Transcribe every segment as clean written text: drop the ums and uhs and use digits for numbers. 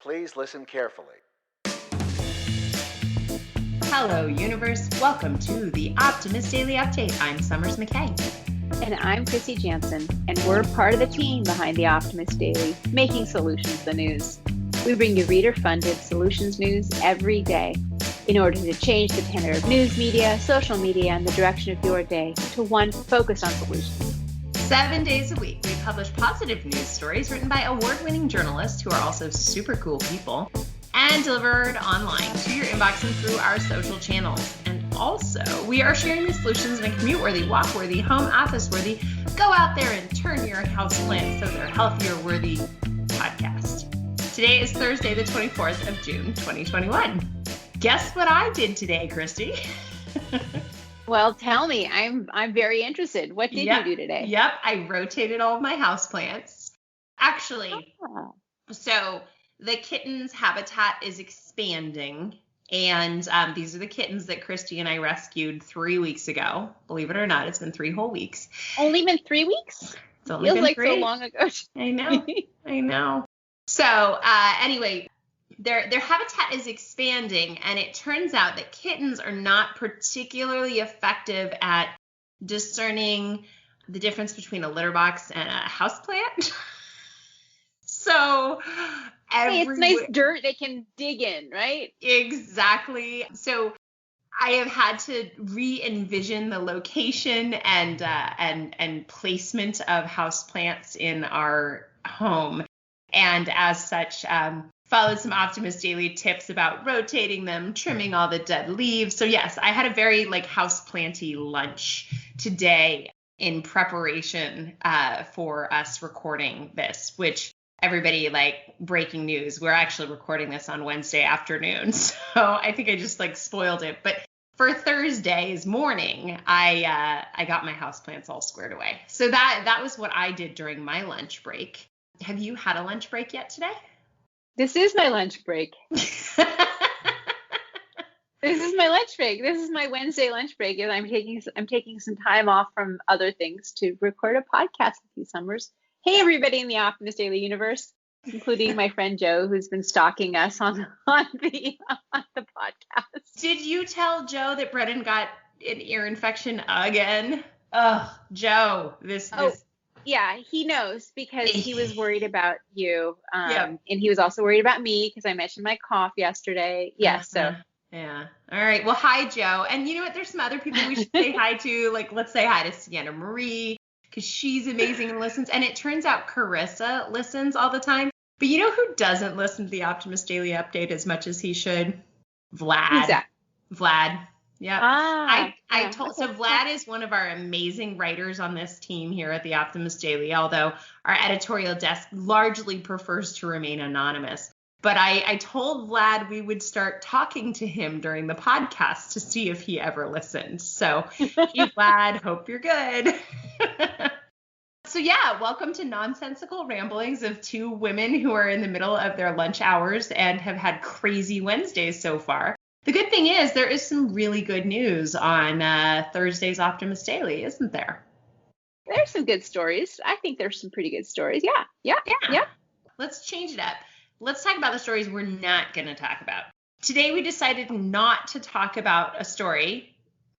Please listen carefully. Hello, universe. Welcome to the Optimist Daily Update. I'm Summers McKay. And I'm Kristy Jansen, and we're part of the team behind the Optimist Daily, making solutions the news. We bring you reader-funded solutions news every day in order to change the tenor of news media, social media, and the direction of your day to one focused on solutions. 7 days a week, we publish positive news stories written by award-winning journalists who are also super cool people and delivered online to your inbox and through our social channels. And also, we are sharing these solutions in a commute-worthy, walk-worthy, home office-worthy, go out there and turn your houseplants so they're healthier-worthy podcast. Today is Thursday, the 24th of June, 2021. Guess what I did today, Kristy? Well, tell me. I'm very interested. What did you do today? Yep, I rotated all of my houseplants. Actually, So the kitten's habitat is expanding, and these are the kittens that Kristy and I rescued 3 weeks ago. Believe it or not, it's been 3 whole weeks. Only been 3 weeks? It's only Feels been like 3. so long ago. I know. So anyway, their habitat is expanding, and it turns out that kittens are not particularly effective at discerning the difference between a litter box and a houseplant. So hey, it's nice dirt they can dig in, right? Exactly. So I have had to re-envision the location and placement of houseplants in our home. And as such, followed some Optimist Daily tips about rotating them, trimming all the dead leaves. So yes, I had a very houseplanty lunch today in preparation for us recording this, which everybody, breaking news, we're actually recording this on Wednesday afternoon. So I think I just spoiled it. But for Thursday's morning, I got my houseplants all squared away. So that was what I did during my lunch break. Have you had a lunch break yet today? This is my lunch break. This is my lunch break. This is my Wednesday lunch break, and I'm taking some time off from other things to record a podcast with you, Summers. Hey, everybody in the Optimist Daily universe, including my friend Joe, who's been stalking us on the podcast. Did you tell Joe that Brennan got an ear infection again? Oh, Joe, this. Yeah, he knows because he was worried about you. And he was also worried about me because I mentioned my cough yesterday. Yeah, Yeah. All right. Well, hi, Joe. And you know what? There's some other people we should say hi to. Let's say hi to Sienna Marie because she's amazing and listens. And it turns out Carissa listens all the time. But you know who doesn't listen to the Optimist Daily Update as much as he should? Vlad. Who's that? Vlad. Yeah. So Vlad is one of our amazing writers on this team here at the Optimist Daily, although our editorial desk largely prefers to remain anonymous. But I told Vlad we would start talking to him during the podcast to see if he ever listened. So, hey, Vlad, hope you're good. So yeah, welcome to nonsensical ramblings of 2 women who are in the middle of their lunch hours and have had crazy Wednesdays so far. The good thing is there is some really good news on Thursday's Optimist Daily, isn't there? There's some good stories. I think there's some pretty good stories. Yeah. Let's change it up. Let's talk about the stories we're not going to talk about. Today we decided not to talk about a story.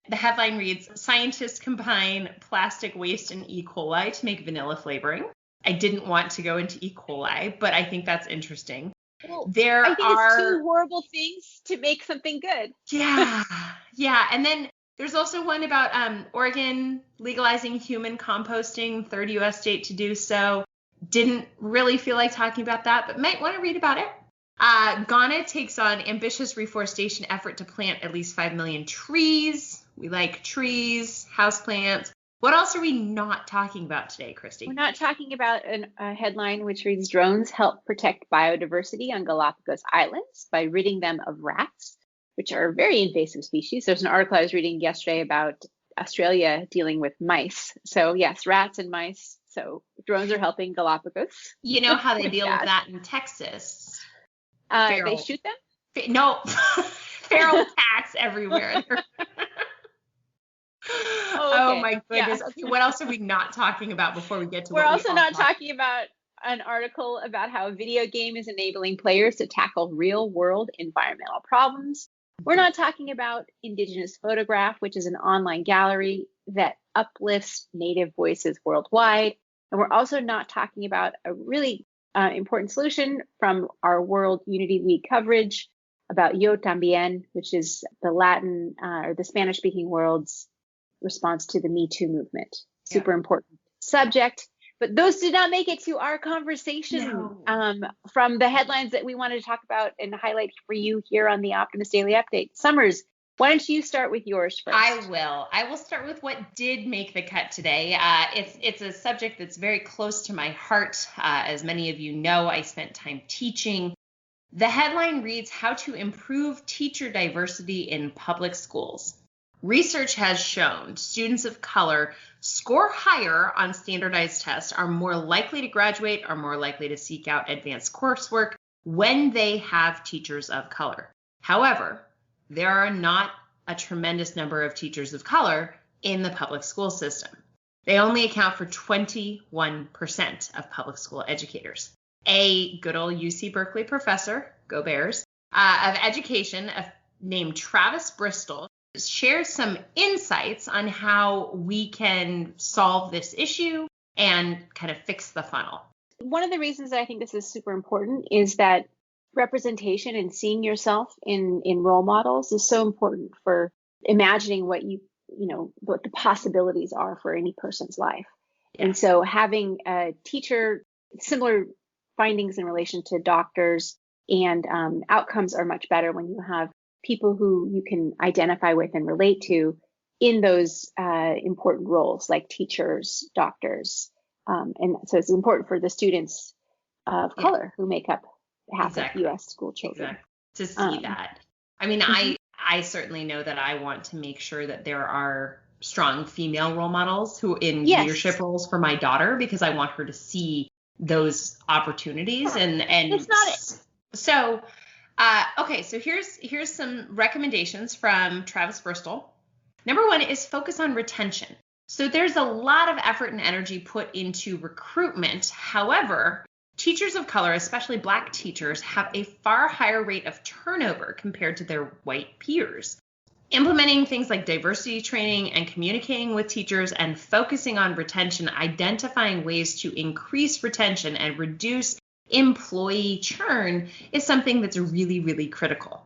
The headline reads, "Scientists combine plastic waste and E. coli to make vanilla flavoring." I didn't want to go into E. coli, but I think that's interesting. Well, I think it's 2 horrible things to make something good. Yeah. And then there's also one about Oregon legalizing human composting, 3rd U.S. state to do so. Didn't really feel like talking about that, but might want to read about it. Ghana takes on ambitious reforestation effort to plant at least 5 million trees. We like trees, houseplants. What else are we not talking about today, Kristy? We're not talking about a headline which reads, "Drones help protect biodiversity on Galapagos Islands by ridding them of rats, which are a very invasive species." There's an article I was reading yesterday about Australia dealing with mice. So yes, rats and mice. So drones are helping Galapagos. You know how they deal with that in Texas? They shoot them? No, feral cats everywhere. Oh my goodness. Yeah. Okay, what else are we not talking about before we get to We're also not talking about an article about how a video game is enabling players to tackle real world environmental problems. We're not talking about Indigenous Photograph, which is an online gallery that uplifts Native voices worldwide. And we're also not talking about a really important solution from our World Unity Week coverage about Yo Tambien, which is the Latin or the Spanish-speaking world's response to the Me Too movement. Super important subject. But those did not make it to our conversation from the headlines that we wanted to talk about and highlight for you here on the Optimist Daily Update. Summers, why don't you start with yours first? I will start with what did make the cut today. It's a subject that's very close to my heart. As many of you know, I spent time teaching. The headline reads, How to Improve Teacher Diversity in Public Schools. Research has shown students of color score higher on standardized tests, are more likely to graduate, are more likely to seek out advanced coursework when they have teachers of color. However, there are not a tremendous number of teachers of color in the public school system. They only account for 21% of public school educators. A good old UC Berkeley professor, go Bears, of education named Travis Bristol shares some insights on how we can solve this issue and kind of fix the funnel. One of the reasons that I think this is super important is that representation and seeing yourself in role models is so important for imagining what what the possibilities are for any person's life. Yeah. And so having a teacher, similar findings in relation to doctors and outcomes are much better when you have people who you can identify with and relate to in those important roles like teachers, doctors. And so it's important for the students of color who make up half of U.S. school children. To see that. I mean, I certainly know that I want to make sure that there are strong female role models who in leadership roles for my daughter, because I want her to see those opportunities. And it's not it. So okay, so here's some recommendations from Travis Bristol. Number one is focus on retention. So there's a lot of effort and energy put into recruitment. However, teachers of color, especially Black teachers, have a far higher rate of turnover compared to their white peers. Implementing things like diversity training and communicating with teachers and focusing on retention, identifying ways to increase retention and reduce employee churn is something that's really, really critical.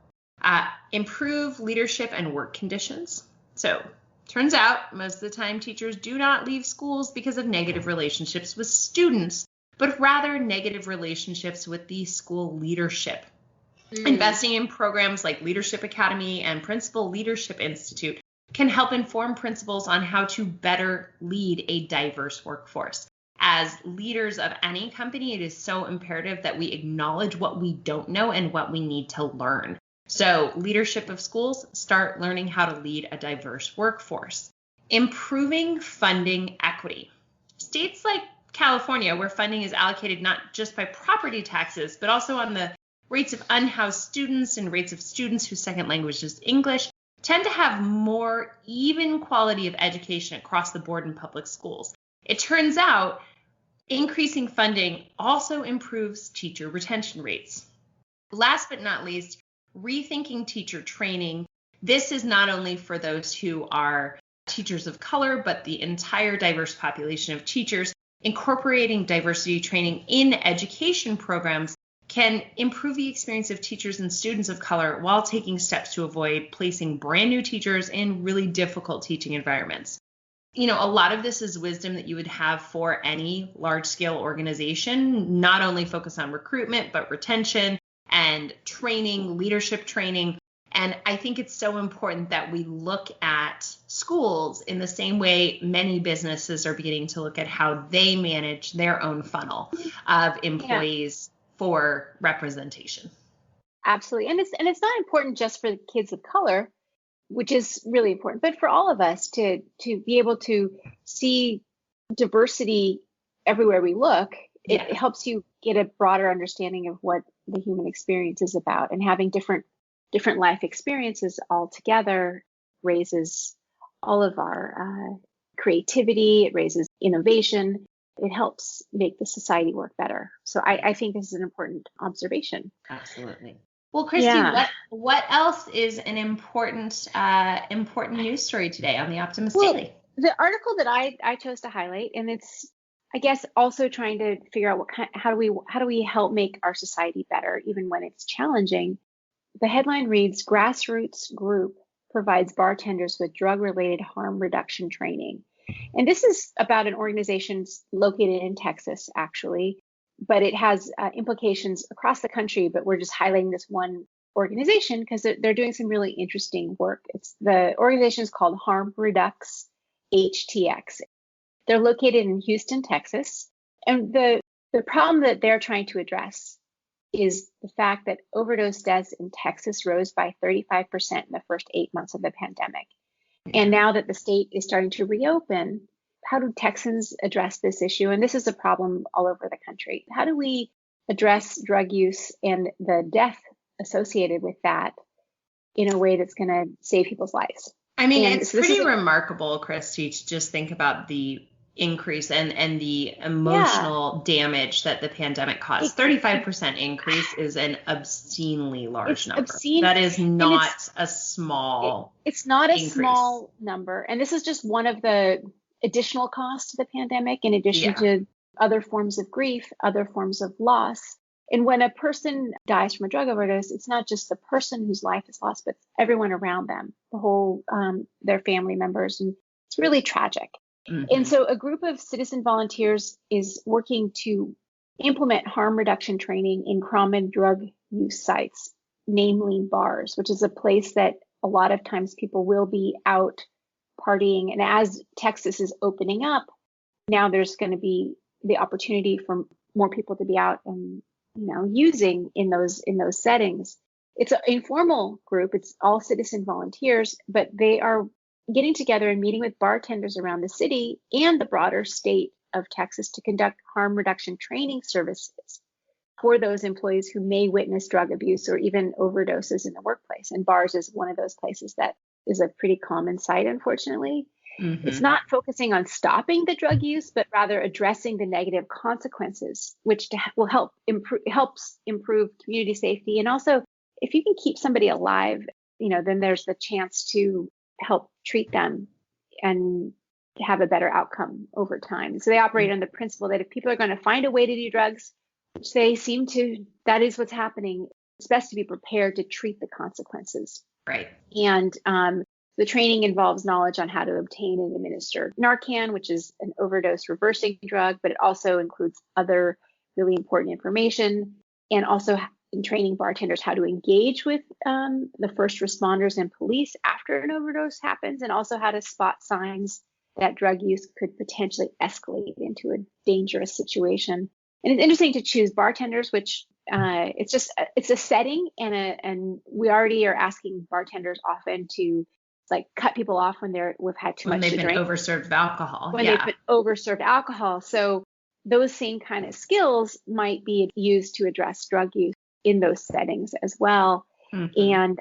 Improve leadership and work conditions. So turns out most of the time teachers do not leave schools because of negative relationships with students, but rather negative relationships with the school leadership. Investing in programs like Leadership Academy and Principal Leadership Institute can help inform principals on how to better lead a diverse workforce. As leaders of any company, it is so imperative that we acknowledge what we don't know and what we need to learn. So leadership of schools, start learning how to lead a diverse workforce. Improving funding equity. States like California, where funding is allocated not just by property taxes, but also on the rates of unhoused students and rates of students whose second language is English, tend to have more even quality of education across the board in public schools. It turns out increasing funding also improves teacher retention rates. Last but not least, rethinking teacher training. This is not only for those who are teachers of color, but the entire diverse population of teachers. Incorporating diversity training in education programs can improve the experience of teachers and students of color while taking steps to avoid placing brand new teachers in really difficult teaching environments. You know, a lot of this is wisdom that you would have for any large-scale organization, not only focus on recruitment, but retention and training, leadership training. And I think it's so important that we look at schools in the same way many businesses are beginning to look at how they manage their own funnel of employees for representation. Absolutely. And it's not important just for the kids of color, which is really important, but for all of us to be able to see diversity everywhere we look. It helps you get a broader understanding of what the human experience is about, and having different life experiences all together raises all of our creativity. It raises innovation. it helps make the society work better. So I think this is an important observation. Absolutely. Well, Kristy, Yeah. what else is an important news story today on the Optimist Well, Daily? the article that I chose to highlight, and it's, I guess, also trying to figure out how do we help make our society better even when it's challenging. The headline reads, Grassroots Group provides bartenders with drug-related harm reduction training. And this is about an organization located in Texas, actually, but it has implications across the country. But we're just highlighting this one organization because they're doing some really interesting work. The organization is called Harm Redux HTX. They're located in Houston, Texas. And the problem that they're trying to address is the fact that overdose deaths in Texas rose by 35% in the first 8 months of the pandemic. And now that the state is starting to reopen, how do Texans address this issue? And this is a problem all over the country. How do we address drug use and the death associated with that in a way that's going to save people's lives? I mean, it's pretty remarkable, Kristy, to just think about the increase and the emotional damage that the pandemic caused. 35% increase is an obscenely large number. That is not a small It's not a small number. And this is just one of the additional costs of the pandemic, in addition to other forms of grief, other forms of loss. And when a person dies from a drug overdose, it's not just the person whose life is lost, but everyone around them, the whole, their family members. And it's really tragic. Mm-hmm. And so a group of citizen volunteers is working to implement harm reduction training in common drug use sites, namely bars, which is a place that a lot of times people will be out partying. And as Texas is opening up, now there's going to be the opportunity for more people to be out and, using in those settings. It's an informal group. It's all citizen volunteers, but they are getting together and meeting with bartenders around the city and the broader state of Texas to conduct harm reduction training services for those employees who may witness drug abuse or even overdoses in the workplace. And bars is one of those places that is a pretty common sight, unfortunately. Mm-hmm. It's not focusing on stopping the drug use, but rather addressing the negative consequences, which will helps improve community safety. And also, if you can keep somebody alive, then there's the chance to help treat them and have a better outcome over time. So they operate on the principle that if people are going to find a way to do drugs, which they seem to, that is what's happening, it's best to be prepared to treat the consequences. Right. And the training involves knowledge on how to obtain and administer Narcan, which is an overdose reversing drug, but it also includes other really important information, and also in training bartenders how to engage with the first responders and police after an overdose happens, and also how to spot signs that drug use could potentially escalate into a dangerous situation. And it's interesting to choose bartenders, which it's a setting, and we already are asking bartenders often to cut people off when we've had too much to drink. When they've been overserved with alcohol. When they've been overserved alcohol. So those same kind of skills might be used to address drug use in those settings as well. Mm-hmm. And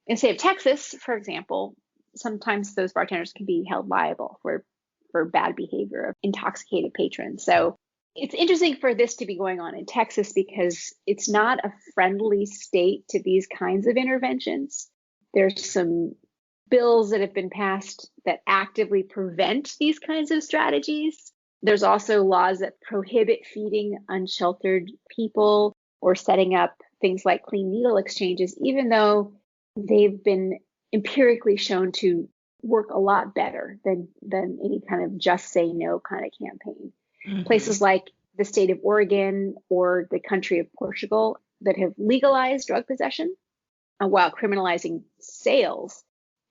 in the state of Texas, for example, sometimes those bartenders can be held liable for bad behavior of intoxicated patrons. So it's interesting for this to be going on in Texas because it's not a friendly state to these kinds of interventions. There's some bills that have been passed that actively prevent these kinds of strategies. There's also laws that prohibit feeding unsheltered people or setting up things like clean needle exchanges, even though they've been empirically shown to work a lot better than any kind of just say no kind of campaign. Mm-hmm. Places like the state of Oregon or the country of Portugal that have legalized drug possession while criminalizing sales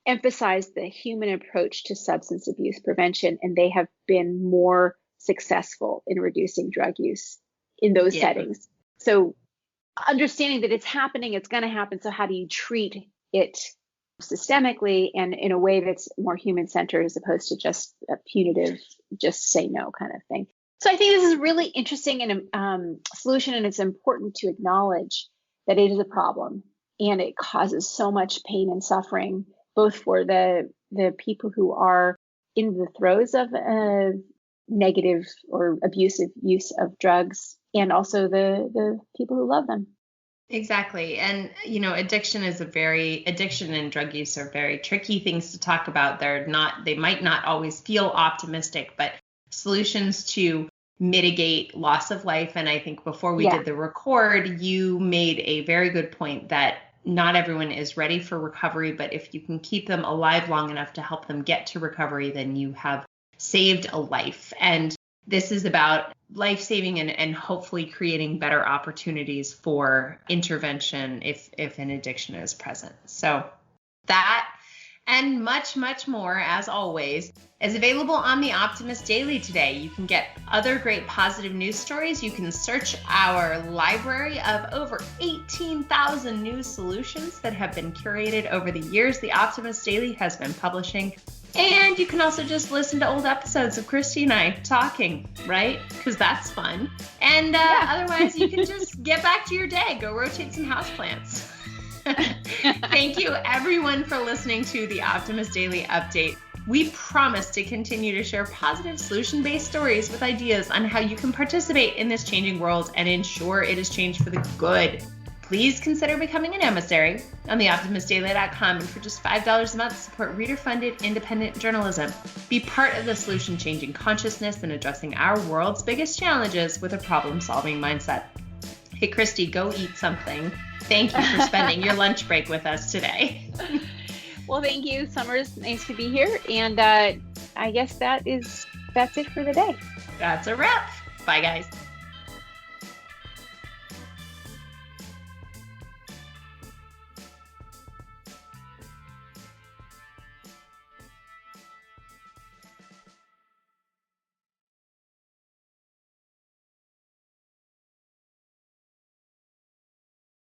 emphasize the human approach to substance abuse prevention, and they have been more successful in reducing drug use in those settings. So understanding that it's happening, it's going to happen. So how do you treat it systemically and in a way that's more human-centered as opposed to just a punitive, just say no kind of thing? So I think this is really interesting and solution, and it's important to acknowledge that it is a problem and it causes so much pain and suffering, both for the people who are in the throes of negative or abusive use of drugs, and also the people who love them. Exactly. And, addiction and drug use are very tricky things to talk about. They might not always feel optimistic, but solutions to mitigate loss of life. And I think before we did the record, you made a very good point that not everyone is ready for recovery, but if you can keep them alive long enough to help them get to recovery, then you have saved a life. And this is about life-saving and hopefully creating better opportunities for intervention if an addiction is present. So that and much, much more, as always, is available on the Optimist Daily today. You can get other great positive news stories. You can search our library of over 18,000 news solutions that have been curated over the years the Optimist Daily has been publishing. And you can also just listen to old episodes of Kristy and I talking, right? Because that's fun. And otherwise, you can just get back to your day. Go rotate some houseplants. Thank you, everyone, for listening to the Optimist Daily Update. We promise to continue to share positive solution-based stories with ideas on how you can participate in this changing world and ensure it is changed for the good. Please consider becoming an emissary on theoptimistdaily.com, and for just $5 a month, support reader-funded independent journalism. Be part of the solution-changing consciousness and addressing our world's biggest challenges with a problem-solving mindset. Hey, Kristy, go eat something. Thank you for spending your lunch break with us today. Well, thank you. Summer's nice to be here, and I guess that's it for the day. That's a wrap. Bye, guys.